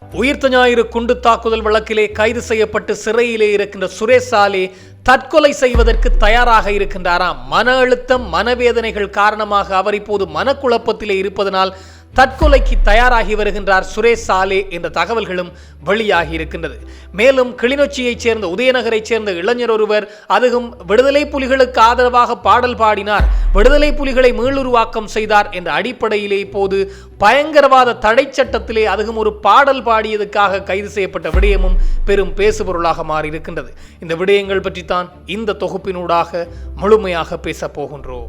உயிர்த்த ஞாயிறு குண்டு தாக்குதல் வழக்கிலே கைது செய்யப்பட்டு சிறையிலே இருக்கின்ற சுரேஷ் சாலே தற்கொலை செய்வதற்கு தயாராக இருக்கின்றாராம். மன அழுத்தம், மனவேதனைகள் காரணமாக அவர் இப்போது மனக்குழப்பத்திலே இருப்பதனால் தற்கொலைக்கு தயாராகி வருகின்றார் சுரேஷ் சாலே என்ற தகவல்களும் வெளியாகி இருக்கின்றது. மேலும் கிளிநொச்சியைச் சேர்ந்த உதயநகரைச் சேர்ந்த இளைஞர் ஒருவர் அதுவும் விடுதலை புலிகளுக்கு ஆதரவாக பாடல் பாடினார், விடுதலை புலிகளை மீளுருவாக்கம் செய்தார் என்ற அடிப்படையிலே இப்போது பயங்கரவாத தடை சட்டத்திலே அதுவும் ஒரு பாடல் பாடியதுக்காக கைது செய்யப்பட்ட விடயமும் பெரும் பேசுபொருளாக மாறியிருக்கின்றது. இந்த விடயங்கள் பற்றித்தான் இந்த தொகுப்பினூடாக முழுமையாக பேச போகின்றோம்.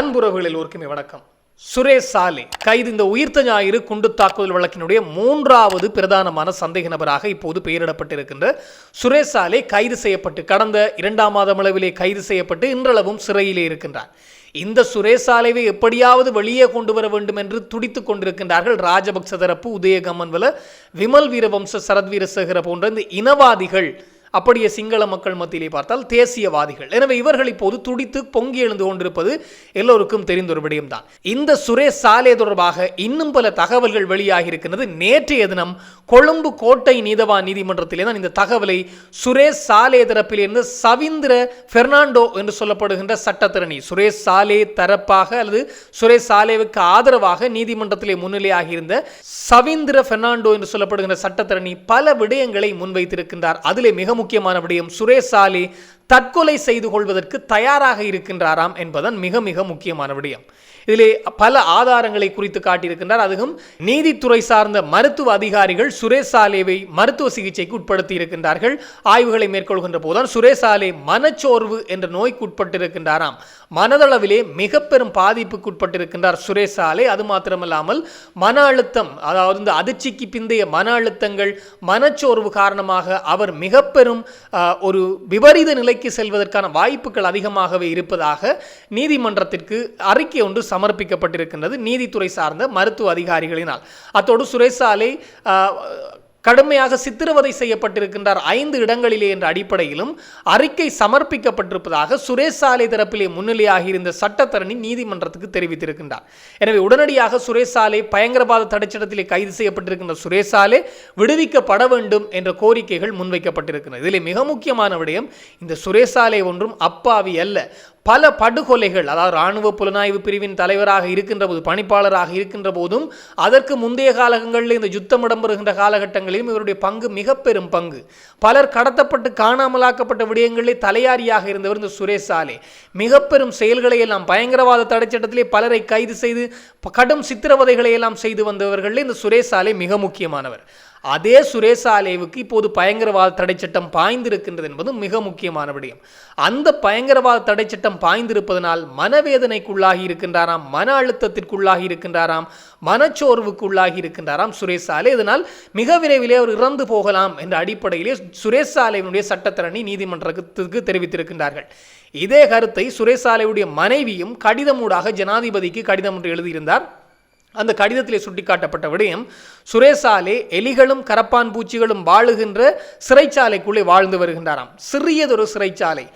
அன்புறவுகள் எல்லோருக்குமே வணக்கம். சுரேஷ் சாலே கைது. இந்த உயிர்த்த ஞாயிறு குண்டு தாக்குதல் வழக்கினுடைய 3வது பிரதானமான சந்தேக நபராக இப்போது பெயரிடப்பட்டிருக்கின்ற சுரேஷ் சாலே கைது செய்யப்பட்டு கடந்த 2ஆம் மாதம் அளவிலே கைது செய்யப்பட்டு இன்றளவும் சிறையிலே இருக்கின்றார். இந்த சுரேஷ் சாலேவை எப்படியாவது வெளியே கொண்டு வர வேண்டும் என்று துடித்துக் கொண்டிருக்கின்றார்கள் ராஜபக்ச தரப்பு, உதயகம்மன்வல, விமல் வீரவம்ச, சரத் வீரசேகர போன்ற இந்த இனவாதிகள். அப்படியே சிங்கள மக்கள் மத்தியிலே பார்த்தால் தேசியவாதிகள். எனவே இவர்கள் இப்போது துடித்து பொங்கி எழுந்து கொண்டிருப்பது எல்லோருக்கும் தெரிந்த ஒரு விடயம்தான். இந்த சுரேஷ் சாலே தொடர்பாக இன்னும் பல தகவல்கள் வெளியாகி இருக்கின்றது. நேற்றைய தினம் கொழும்பு கோட்டை நீதவான் நீதிமன்றத்திலே தான் இந்த தகவலை சுரேஷ் சாலே தரப்பிலிருந்து சவீந்திர பெர்னாண்டோ என்று சொல்லப்படுகின்ற சட்டத்திரணி, சுரேஷ் சாலே தரப்பாக அல்லது சுரேஷ் சாலேவுக்கு ஆதரவாக நீதிமன்றத்திலே முன்னிலையாகி இருந்த சவீந்திர பெர்னாண்டோ என்று சொல்லப்படுகின்ற சட்டத்திரணி பல விடயங்களை முன்வைத்திருக்கின்றார். அதிலே மிக முக்கியமான விடயம் சுரேஷ் சாலே தற்கொலை செய்து கொள்வதற்கு தயாராக இருக்கின்றாராம் என்பதன் மிக மிக முக்கியமான விடயம். இதிலே பல ஆதாரங்களை குறித்து காட்டியிருக்கின்றார். அதுவும் நீதித்துறை சார்ந்த மருத்துவ அதிகாரிகள் சுரேஷ் சாலேவை மருத்துவ சிகிச்சைக்கு உட்படுத்தி இருக்கின்றார்கள். ஆய்வுகளை மேற்கொள்கின்ற போதுதான் சுரேஷ் சாலே மனச்சோர்வு என்ற நோய்க்கு உட்பட்டிருக்கின்றாராம். மனதளவிலே மிக பெரும் பாதிப்புக்கு உட்பட்டிருக்கின்றார் சுரேஷ் சாலே. அது மாத்திரமல்லாமல் மன அழுத்தம், அதாவது இந்த அதிர்ச்சிக்கு பிந்தைய மன அழுத்தங்கள், மனச்சோர்வு காரணமாக அவர் மிக பெரும் ஒரு விபரீத நிலைக்கு செல்வதற்கான வாய்ப்புகள் அதிகமாகவே இருப்பதாக நீதிமன்றத்திற்கு அறிக்கை ஒன்று சமர்ப்பிக்கப்பட்டிருக்கின்றது நீதித்துறை சார்ந்த மருத்துவ அதிகாரிகளினால். அத்தோடு சுரேஷ் சாலே கடுமையாக சித்திரவதை செய்யப்பட்டிருக்கின்றார் 5 இடங்களிலே என்ற அடிப்படையிலும் அறிக்கை சமர்ப்பிக்கப்பட்டிருப்பதாக சுரேஷ் சாலே தரப்பிலே முன்னிலையாகி இருந்த சட்டத்தரணி நீதிமன்றத்துக்கு தெரிவித்திருக்கின்றார். எனவே உடனடியாக சுரேஷ் சாலே பயங்கரவாத தடைச்சட்டத்திலே கைது செய்யப்பட்டிருக்கின்ற சுரேஷ் சாலே விடுவிக்கப்பட வேண்டும் என்ற கோரிக்கைகள் முன்வைக்கப்பட்டிருக்கின்றன. இதிலே மிக முக்கியமான விடயம், இந்த சுரேஷ் சாலே ஒன்றும் அப்பாவி அல்ல. பல படுகொலைகள், அதாவது இராணுவ புலனாய்வு பிரிவின் தலைவராக இருக்கின்ற போது, பணிப்பாளராக இருக்கின்ற போதும், அதற்கு முந்தைய காலங்களில் இந்த யுத்தம் இடம்பெறுகின்ற காலகட்டங்களிலும் இவருடைய பங்கு மிக பெரும் பங்கு. பலர் கடத்தப்பட்டு காணாமலாக்கப்பட்ட விடயங்களிலே தலையாரியாக இருந்தவர் இந்த சுரேஷ் சாலே. மிக பெரும் செயல்களை எல்லாம் பயங்கரவாத தடைச்சட்டத்திலே பலரை கைது செய்து கடும் சித்திரவதைகளை எல்லாம் செய்து வந்தவர்களில் இந்த சுரேஷ் சாலே மிக முக்கியமானவர். அதே சுரேஷ் சாலேவுக்கு இப்போது பயங்கரவாத தடை சட்டம் பாய்ந்திருக்கின்றது என்பது மிக முக்கியமான விடயம். அந்த பயங்கரவாத தடை சட்டம் பாய்ந்திருப்பதனால் மனவேதனைக்குள்ளாகி இருக்கின்றாராம், மன அழுத்தத்திற்குள்ளாகி இருக்கின்றாராம், மனச்சோர்வுக்குள்ளாகி இருக்கின்றாராம் சுரேஷ் சாலே. இதனால் மிக விரைவிலே அவர் இறந்து போகலாம் என்ற அடிப்படையிலே சுரேஷ் சாலேவினுடைய சட்டத்தரணி நீதிமன்றத்துக்கு தெரிவித்திருக்கின்றார்கள். இதே கருத்தை சுரேஷ் சாலேவுடைய மனைவியும் கடிதமூடாக ஜனாதிபதிக்கு கடிதம் ஒன்று எழுதியிருந்தார். அந்த கடிதத்திலே சுட்டிக்காட்டப்பட்ட விடயம், சுரேஷ் சாலே எலிகளும் கரப்பான் பூச்சிகளும் வாழுகின்ற சிறைச்சாலைக்குள்ளே வாழ்ந்து வருகின்றாராம். சிறியதொரு சிறைச்சாலை.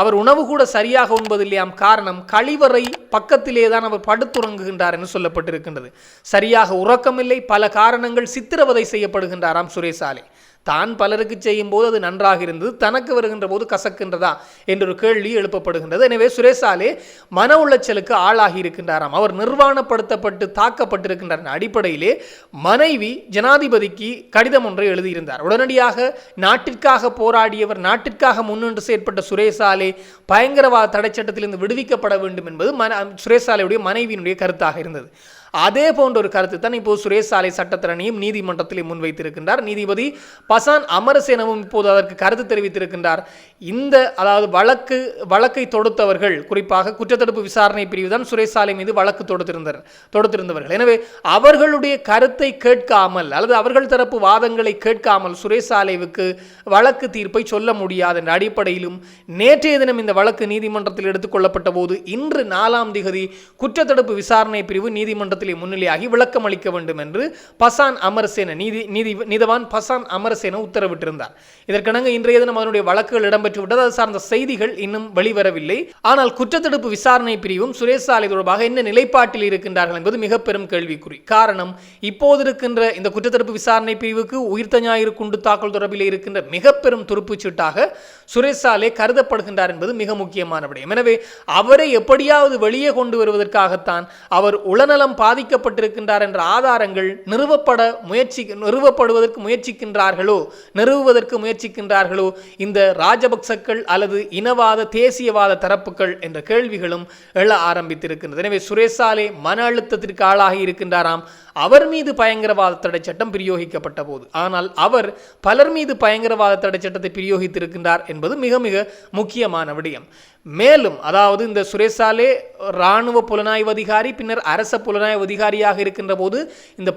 அவர் உணவு கூட சரியாக உண்பதில்லையாம். காரணம், கழிவறை பக்கத்திலே தான் அவர் படுத்துறங்குகின்றார் என்று சொல்லப்பட்டிருக்கின்றது. சரியாக உறக்கமில்லை, பல காரணங்கள், சித்திரவதை செய்யப்படுகின்றாராம் சுரேஷ் சாலே. தான் பலருக்கு செய்யும் போது அது நன்றாக இருந்தது, தனக்கு வருகின்ற போது கசக்கின்றதா என்ற ஒரு கேள்வி எழுப்பப்படுகின்றது. எனவே சுரேஷ் சாலே மன உளைச்சலுக்கு ஆளாகி இருக்கின்றாராம். அவர் நிர்வாணப்படுத்தப்பட்டு தாக்கப்பட்டிருக்கின்ற அடிப்படையிலே மனைவி ஜனாதிபதிக்கு கடிதம் ஒன்றை எழுதியிருந்தார். உடனடியாக நாட்டிற்காக போராடியவர், நாட்டிற்காக முன்னின்று செயற்பட்ட சுரேஷ் சாலே பயங்கரவாத தடை சட்டத்திலிருந்து விடுவிக்கப்பட வேண்டும் என்பது சுரேஷ் சாலேயுடைய மனைவியினுடைய கருத்தாக இருந்தது. அதே போன்ற ஒரு கருத்து தான் இப்போது சுரேஷ் சாலே சட்டத்தரணியும் நீதிமன்றத்திலே முன்வைத்திருக்கின்றார். நீதிபதி பசான் அமரசேனவும் இப்போது அதற்கு கருத்து தெரிவித்திருக்கின்றார். அதாவது வழக்கை தொடுத்தவர்கள், குறிப்பாக குற்றத்தடுப்பு விசாரணை பிரிவு தான் சுரேஷ் சாலே மீது வழக்கு தொடுத்திருந்தவர்கள். எனவே அவர்களுடைய கருத்தை கேட்காமல் அல்லது அவர்கள் தரப்பு வாதங்களை கேட்காமல் சுரேஷ் சாலேவுக்கு வழக்கு தீர்ப்பை சொல்ல முடியாது என்ற அடிப்படையிலும் நேற்றைய தினம் இந்த வழக்கு நீதிமன்றத்தில் எடுத்துக் கொள்ளப்பட்ட போது இன்று 4ஆம் திகதி குற்றத்தடுப்பு விசாரணை பிரிவு நீதிமன்றத்தில் நீதிமன்றத்திலே முன்னிலையாகி விளக்கம் அளிக்க வேண்டும் என்று பசான் அமரசேன நீதவான் பசான் அமரசேன உத்தரவிட்டிருந்தார். இதற்கிணங்க இன்றைய தினம் அதனுடைய வழக்குகள் இடம்பெற்று விட்டது. அது சார்ந்த செய்திகள் இன்னும் வெளிவரவில்லை. ஆனால் குற்றத்தடுப்பு விசாரணை பிரிவும் சுரேஷ் சாலை தொடர்பாக என்ன நிலைப்பாட்டில் இருக்கின்றார்கள் என்பது மிக பெரும் கேள்விக்குறி. காரணம், இப்போது இருக்கின்ற இந்த குற்றத்தடுப்பு விசாரணை பிரிவுக்கு உயிர்த்த ஞாயிறு குண்டு தாக்கல் தொடர்பில் இருக்கின்ற மிக பெரும் துருப்புச்சீட்டாக சுரேஷ் சாலை கருதப்படுகின்றார் என்பது மிக முக்கியமான விடயம். எனவே அவரை எப்படியாவது வெளியே கொண்டு வருவதற்காகத்தான் அவர் உளநலம் பாதிக்கப்பட்டிருக்கின்றார் என்ற ஆதாரங்கள் நிறுவப்படுவதற்கு முயற்சிக்கின்றார்களோ இந்த ராஜபக்சக்கள் அல்லது இனவாத தேசியவாத தரப்புகள் என்ற கேள்விகளும் எழ ஆரம்பித்திருக்கின்றது. எனவே சுரேஷ் சாலை மன அழுத்தத்திற்கு ஆளாகி இருக்கின்றாராம். அவர் மீது பயங்கரவாத தடை சட்டம் பிரயோகிக்கப்பட்ட போது, ஆனால் அவர் பலர் மீது பயங்கரவாத தடை சட்டத்தை பிரயோகித்திருக்கின்றார் என்பது மிக மிக முக்கியமான விடயம். மேலும் அதாவது இந்த சுரேஷ் சாலை இராணுவ புலனாய்வு அதிகாரி பின்னர் அரச புலனாய்வு அதிகாரியாக இருக்கின்ற போது இந்த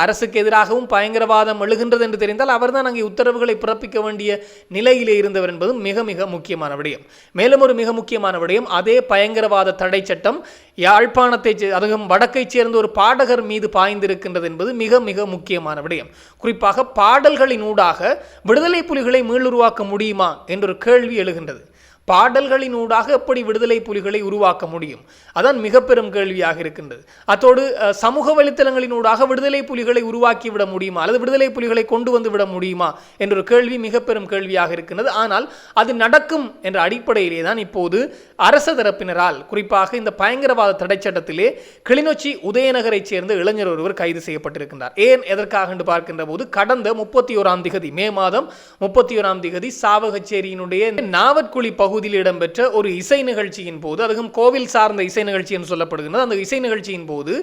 அரசுக்கு எதிராகவும் பயங்கரவாதம் எழுகின்றது என்று தெரிந்தால் அவர்தான் அங்கே உத்தரவுகளை பிறப்பிக்க வேண்டிய நிலையிலே இருந்தவர் என்பதும் மிக மிக முக்கியமான விடயம். மேலும் ஒரு மிக முக்கியமான விடயம், அதே பயங்கரவாத தடை சட்டம் யாழ்ப்பாணத்தை அதுவும் வடக்கைச் சேர்ந்த ஒரு பாடகர் மீது பாய்ந்திருக்கின்றது என்பது மிக மிக முக்கியமான விடயம். குறிப்பாக பாடல்களின் ஊடாக விடுதலை புலிகளை மீளுருவாக்க முடியுமா என்றொரு கேள்வி எழுகின்றது. பாடல்களின் ஊடாக எப்படி விடுதலை புலிகளை உருவாக்க முடியும்? அதான் மிக பெரும் கேள்வியாக இருக்கின்றது. அத்தோடு சமூக வலைத்தளங்களின் ஊடாக விடுதலை புலிகளை உருவாக்கி விட முடியுமா அல்லது விடுதலை புலிகளை கொண்டு வந்து விட முடியுமா என்ற கேள்வி மிக பெரும் கேள்வியாக இருக்கின்றது. ஆனால் அது நடக்கும் என்ற அடிப்படையிலே தான் இப்போது அரச தரப்பினரால் குறிப்பாக இந்த பயங்கரவாத தடை சட்டத்திலே கிளிநொச்சி உதயநகரை சேர்ந்த இளைஞர் ஒருவர் கைது செய்யப்பட்டிருக்கின்றார். ஏன் எதற்காக என்று பார்க்கின்ற போது கடந்த 31ஆம் திகதி மே மாதம் 31ஆம் திகதி சாவகச்சேரியினுடைய நாவற்குழி பகுதியில் இடம்பெற்ற ஒரு இசை நிகழ்ச்சியின் போது, அதுவும் கோவில் சார்ந்த இசை நிகழ்ச்சி என்று சொல்லப்படுகிறது. அந்த இசை நிகழ்ச்சியின் போது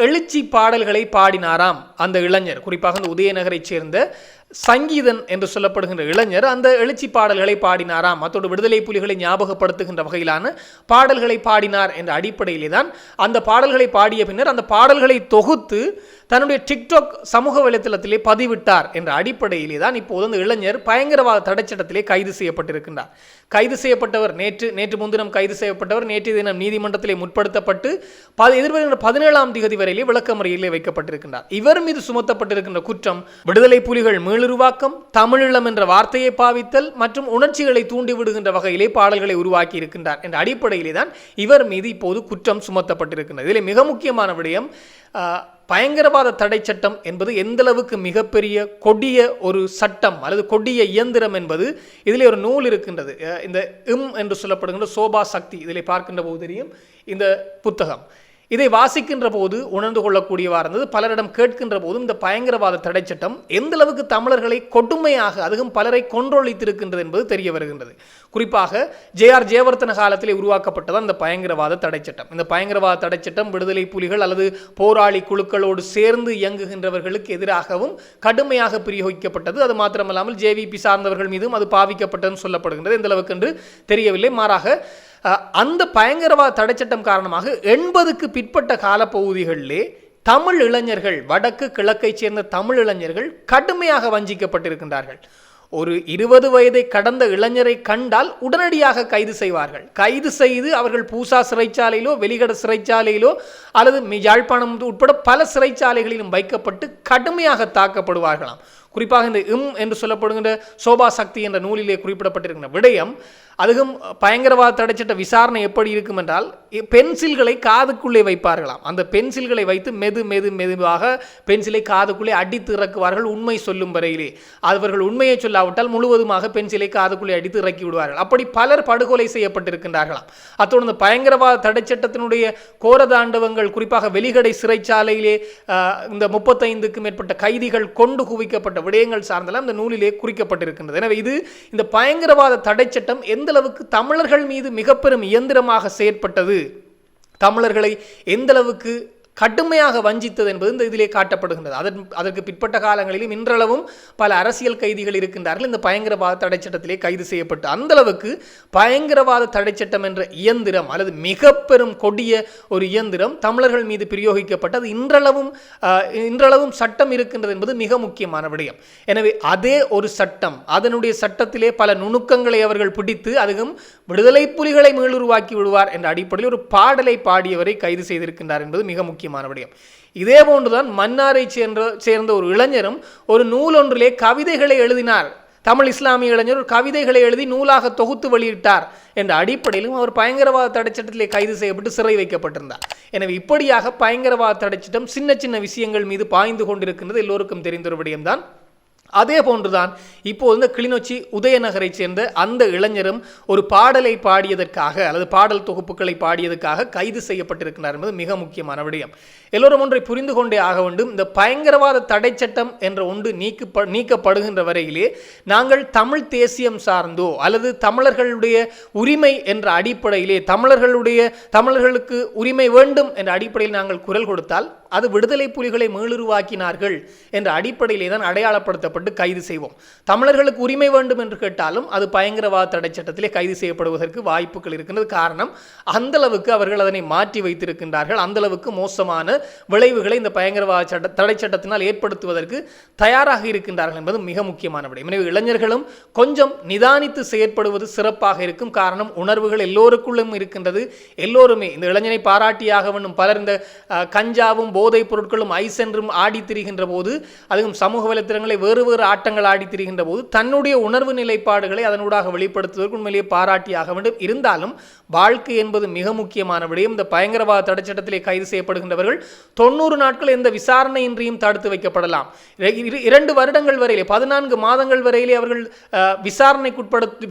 எழுச்சி பாடல்களை பாடினாராம் அந்த இளைஞர். குறிப்பாக அந்த உதயநகரை சேர்ந்த சங்கீதன் என்று சொல்லப்படுகின்ற இளைஞர் அந்த எழுச்சி பாடல்களை பாடினாராம். அத்தோடு விடுதலை புலிகளை ஞாபகப்படுத்துகின்ற வகையிலான பாடல்களை பாடினார் என்ற அடிப்படையிலே தான் அந்த பாடல்களை பாடிய பின்னர் அந்த பாடல்களை தொகுத்து தன்னுடைய டிக்டாக் சமூக வலைத்தளத்திலே பதிவிட்டார் என்ற அடிப்படையிலே தான் இப்போது அந்த இளைஞர் பயங்கரவாத தடை சட்டத்திலே கைது செய்யப்பட்டிருக்கின்றார். கைது செய்யப்பட்டவர் நேற்று முன்தினம் கைது செய்யப்பட்டவர் நேற்று தினம் நீதிமன்றத்திலே முற்படுத்தப்பட்டு எதிர்வருகின்ற 17ஆம் திகதி வரையிலே விளக்கமறியலிலே வைக்கப்பட்டிருக்கின்றார். இவர் மீது சுமத்தப்பட்டிருக்கின்ற குற்றம் விடுதலை புலிகள் மீளுருவாக்கம், தமிழீழம் என்ற வார்த்தையை பாவித்தல் மற்றும் உணர்ச்சிகளை தூண்டிவிடுகின்ற வகையிலே பாடல்களை உருவாக்கி இருக்கின்றார் என்ற அடிப்படையிலே தான் இவர் மீது இப்போது குற்றம் சுமத்தப்பட்டிருக்கின்றது. இதில் மிக முக்கியமான விடயம், பயங்கரவாத தடை சட்டம் என்பது எந்தளவுக்கு மிகப்பெரிய கொடிய ஒரு சட்டம் அல்லது கொடிய இயந்திரம் என்பது இதிலே ஒரு நூல் இருக்கின்றது. இந்த என்று சொல்லப்படுகின்ற சோபா சக்தி, இதிலே பார்க்கின்ற போது தெரியும். இந்த புத்தகம் இதை வாசிக்கின்ற போது உணர்ந்து கொள்ளக்கூடியவாறு இருந்தது. பலரிடம் கேட்கின்ற போதும் இந்த பயங்கரவாத தடை சட்டம் எந்த அளவுக்கு தமிழர்களை கொடுமையாக அதுவும் பலரை கொன்றொழித்திருக்கின்றது என்பது தெரிய வருகின்றது. குறிப்பாக ஜே.ஆர். ஜெயவர்தன காலத்திலே உருவாக்கப்பட்டதான் இந்த பயங்கரவாத தடை சட்டம். இந்த பயங்கரவாத தடை சட்டம் விடுதலை புலிகள் அல்லது போராளி குழுக்களோடு சேர்ந்து இயங்குகின்றவர்களுக்கு எதிராகவும் கடுமையாக பிரயோகிக்கப்பட்டது. அது மாத்திரமல்லாமல் ஜேவிபி சார்ந்தவர்கள் மீதும் அது பாவிக்கப்பட்டதுன்னு சொல்லப்படுகின்றது. எந்த அளவுக்கு என்று தெரியவில்லை. மாறாக அந்த பயங்கரவாத தடை சட்டம் காரணமாக 80க்கு பிற்பட்ட காலப்பகுதிகளிலே தமிழ் இளைஞர்கள், வடக்கு கிழக்கை சேர்ந்த தமிழ் இளைஞர்கள் கடுமையாக வஞ்சிக்கப்பட்டிருக்கின்றார்கள். ஒரு 20 வயதை கடந்த இளைஞரை கண்டால் உடனடியாக கைது செய்வார்கள். கைது செய்து அவர்கள் பூசா சிறைச்சாலையிலோ வெளிகட சிறைச்சாலையிலோ அல்லது யாழ்ப்பாணம் உட்பட பல சிறைச்சாலைகளிலும் வைக்கப்பட்டு கடுமையாக தாக்கப்படுவார்களாம். குறிப்பாக இந்த என்று சொல்லப்படுகின்ற சோபா சக்தி என்ற நூலிலே குறிப்பிடப்பட்டிருக்கின்ற விடயம், அதுவும் பயங்கரவாத தடை சட்ட விசாரணை எப்படி இருக்கும் என்றால் பென்சில்களை காதுக்குள்ளே வைப்பார்களாம். அந்த பென்சில்களை வைத்து மெதுவாக பென்சிலை காதுக்குள்ளே அடித்து இறக்குவார்கள் உண்மை சொல்லும் வரையிலே. அவர்கள் உண்மையை சொல்லாவிட்டால் முழுவதுமாக பென்சிலை காதுக்குள்ளே அடித்து இறக்கி விடுவார்கள். அப்படி பலர் படுகொலை செய்யப்பட்டிருக்கின்றார்களாம். அத்தோடு இந்த பயங்கரவாத தடை சட்டத்தினுடைய கோரதாண்டவங்கள் குறிப்பாக வெளிகடை சிறைச்சாலையிலே இந்த 35க்கும் மேற்பட்ட கைதிகள் கொண்டு குவிக்கப்பட்ட விடயங்கள் சார்ந்தெல்லாம் இந்த நூலிலே குறிக்கப்பட்டிருக்கின்றது. எனவே இந்த பயங்கரவாத தடை சட்டம் எந்த அளவுக்கு தமிழர்கள் மீது மிக பெரும் இயந்திரமாக செயற்பட்டது, தமிழர்களை எந்த அளவுக்கு கடுமையாக வஞ்சித்தது என்பது இந்த இதிலே காட்டப்படுகின்றது. அதற்கு பிற்பட்ட காலங்களிலும் இன்றளவும் பல அரசியல் கைதிகள் இருக்கின்றார்கள் இந்த பயங்கரவாத தடை சட்டத்திலே கைது செய்யப்பட்டு. அந்த அளவுக்கு பயங்கரவாத தடை சட்டம் என்ற இயந்திரம் அல்லது மிக பெரும் கொடிய ஒரு இயந்திரம் தமிழர்கள் மீது பிரயோகிக்கப்பட்டது. இன்றளவும் சட்டம் இருக்கின்றது என்பது மிக முக்கியமான விடயம். எனவே அதே ஒரு சட்டம், அதனுடைய சட்டத்திலே பல நுணுக்கங்களை அவர்கள் பிடித்து அதுவும் விடுதலை புலிகளை மீளுருவாக்கி விடுவார் என்ற அடிப்படையில் ஒரு பாடலை பாடியவரை கைது செய்திருக்கின்றார் என்பது மிக முக்கியம். முக்கியமான விடயம். இதே போன்றுதான் மன்னாரை சேர்ந்த ஒரு இளைஞரும் ஒரு நூல் ஒன்றிலே கவிதைகளை எழுதினார். தமிழ் இஸ்லாமிய இளைஞர் ஒரு கவிதைகளை எழுதி நூலாக தொகுத்து வெளியிட்டார் என்ற அடிப்படையிலும் அவர் பயங்கரவாத தடைச்சட்டத்திலே கைது செய்யப்பட்டு சிறை வைக்கப்பட்டிருந்தார். எனவே இப்படியாக பயங்கரவாத தடைச்சட்டம் சின்ன சின்ன விஷயங்கள் மீது பாய்ந்து கொண்டிருக்கின்றது, எல்லோருக்கும் தெரிந்த ஒரு விடயம்தான். அதே போன்றுதான் இப்போது இந்த கிளிநொச்சி உதயநகரை சேர்ந்த அந்த இளைஞரும் ஒரு பாடலை பாடியதற்காக அல்லது பாடல் தொகுப்புகளை பாடியதற்காக கைது செய்யப்பட்டிருக்கிறார் என்பது மிக முக்கியமான விடயம். எல்லோரும் ஒன்றை புரிந்து கொண்டே ஆக வேண்டும். இந்த பயங்கரவாத தடை சட்டம் என்ற ஒன்று நீக்கப்படுகின்ற வரையிலே நாங்கள் தமிழ் தேசியம் சார்ந்தோ அல்லது தமிழர்களுடைய உரிமை என்ற அடிப்படையிலே தமிழர்களுக்கு உரிமை வேண்டும் என்ற அடிப்படையில் நாங்கள் குரல் கொடுத்தால் அது விடுதலை புலிகளை மீளுருவாக்கினார்கள் என்ற அடிப்படையிலே தான் அடையாளப்படுத்தப்பட்டு கைது செய்வோம். தமிழர்களுக்கு உரிமை வேண்டும் என்று கேட்டாலும் அது பயங்கரவாத தடை சட்டத்திலே கைது செய்யப்படுவதற்கு வாய்ப்புகள் இருக்கின்றது. காரணம், அந்த அளவுக்கு அவர்கள் அதனை மாற்றி வைத்திருக்கின்றார்கள். அந்த அளவுக்கு மோசமான விளைவுகளை இந்த பயங்கரவாத தடை சட்டத்தினால் ஏற்படுத்துவதற்கு தயாராக இருக்கின்றார்கள் என்பது மிக முக்கியமான விடயம். எனவே இளைஞர்களும் கொஞ்சம் நிதானித்து செயற்படுவது சிறப்பாக இருக்கும். காரணம், உணர்வுகள் எல்லோருக்குள்ளும் இருக்கின்றது. எல்லோருமே இந்த இளைஞனை பாராட்டியாக வேண்டும். பலர் இந்த கஞ்சாவும் போதைப் பொருட்களும் ஐஸ் என்றும் ஆடி திரிகின்ற போது, அதுவும் சமூக வலைத்தளங்களை வேறு வேறு ஆட்டங்கள் ஆடி திரிகின்ற போது தன்னுடைய உணர்வு நிலைப்பாடுகளை அதனூடாக வெளிப்படுத்துவதற்கு உண்மையிலேயே பாராட்டியாக வேண்டும். இருந்தாலும் வாழ்க்கை என்பது மிக முக்கியமான விடயம். இந்த பயங்கரவாத தடை சட்டத்திலே கைது செய்யப்படுகின்றவர்கள் 90 நாட்கள் எந்த விசாரணையின்றியும் தடுத்து வைக்கப்படலாம். 2 வருடங்கள் வரையிலே 14 மாதங்கள் வரையிலே அவர்கள்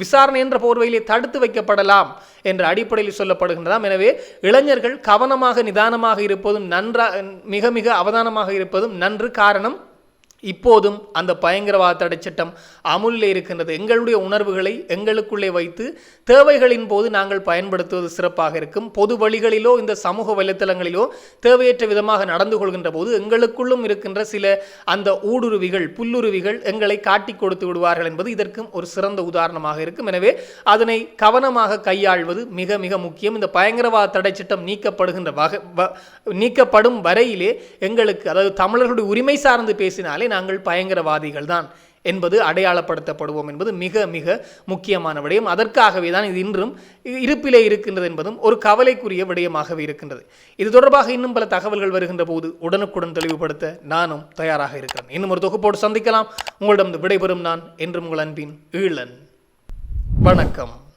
விசாரணை என்ற போர்வையிலே தடுத்து வைக்கப்படலாம் என்ற அடிப்படையில் சொல்லப்படுகின்றதாம். எனவே இளைஞர்கள் கவனமாக நிதானமாக இருப்பதும் மிக மிக அவதானமாக இருப்பதும் நன்று. காரணம், இப்போதும் அந்த பயங்கரவாத தடை சட்டம் அமுலில் இருக்கின்றது. எங்களுடைய உணர்வுகளை எங்களுக்குள்ளே வைத்து தேவைகளின் போது நாங்கள் பயன்படுத்துவது சிறப்பாக இருக்கும். பொது வழிகளிலோ இந்த சமூக வலைத்தளங்களிலோ தேவையற்ற விதமாக நடந்து கொள்கின்ற போது எங்களுக்குள்ளும் இருக்கின்ற சில அந்த ஊடுருவிகள் புல்லுருவிகள் எங்களை காட்டி கொடுத்து விடுவார்கள் என்பது இதற்கும் ஒரு சிறந்த உதாரணமாக இருக்கும். எனவே அதனை கவனமாக கையாள்வது மிக மிக முக்கியம். இந்த பயங்கரவாத தடை சட்டம் நீக்கப்படும் வரையிலே எங்களுக்கு, அதாவது தமிழர்களுடைய உரிமை சார்ந்து பேசினாலே நாங்கள் பயங்கரவாதிகள் தான் என்பது அடையாளப்படுத்தப்படுவோம் என்பது மிக மிக முக்கியமான விடயம். அதற்காகவே தான் இது இன்றும் இருப்பிலே இருக்கின்றது என்பதும் ஒரு கவலைக்குரிய விடயமாகவே இருக்கின்றது. இது தொடர்பாக இன்னும் பல தகவல்கள் வருகின்ற போது உடனுக்குடன் தெளிவுபடுத்த நானும் தயாராக இருக்கிறேன். இன்னும் ஒரு தொகுப்போடு சந்திக்கலாம். உங்களிடம் விடைபெறும் நான் என்றும் உங்கள் அன்பின் ஈழன். வணக்கம்.